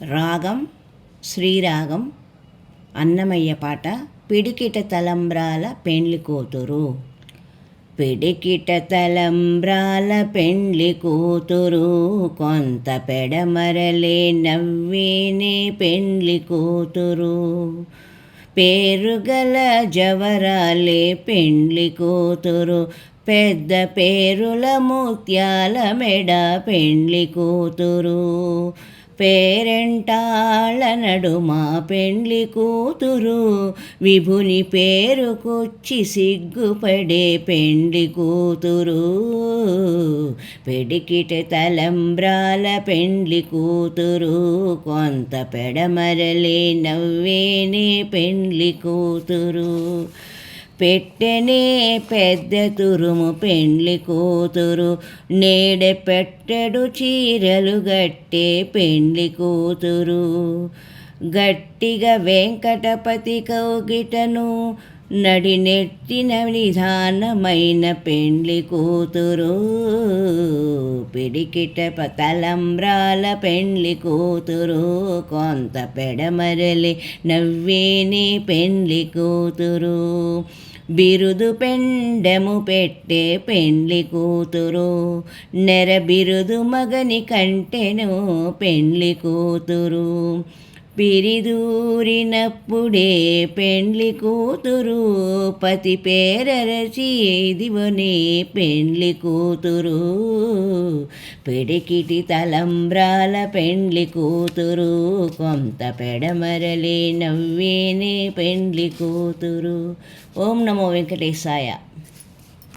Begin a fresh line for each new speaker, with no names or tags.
రాగం శ్రీరాగం అన్నమయ్య పాట పిడికిట తలంబ్రాల పెండ్లి కూతురు. పిడికిట తలంబ్రాల పెండ్లి కూతురు, కొంత పెడమరలే నవ్వేనే పెండ్లి కూతురు. పేరుగల జవరాలే పెండ్లి కూతురు, పెద్ద పేరుల ముత్యాల మెడ పెండ్లి కూతురు. పేరెంటాళ్ళ నడుమ పెండ్లి కూతురు, విభుని పేరుకొచ్చి సిగ్గుపడే పెండ్లి కూతురు. పిడికిట తలంబ్రాల పెండ్లి కూతురు, కొంత పెడమరలే నవ్వేనే పెండ్లి కూతురు. పెట్టెనే పెద్ద తురుము పెండ్లి కూతురు, నేడె పెట్టెడు చీరలు గట్టే పెండ్లి కూతురు. గట్టిగా వెంకటపతి కౌగిటను నడినెట్టిన నిధానమైన పెండ్లి కూతురు. పిడికిట తలంబ్రాల పెండ్లి కూతురు, కొంత పెడమరలి నవ్వేనే పెండ్లి కూతురు. బిరుదు పెండెము పెట్టే పెండ్లి కూతురు, నెర బిరుదు మగని కంటెను పెండ్లి కూతురు. పిరిదూరినప్పుడే పెండ్లి కూతురు, పతి పేరరచి దివనే పెండ్లి కూతురు. పిడికిటి తలంబ్రాల పెండ్లి కూతురు, కొంత పెడమరలే నవ్వేనే పెండ్లి కూతురు. ఓం నమో వెంకటేశాయ.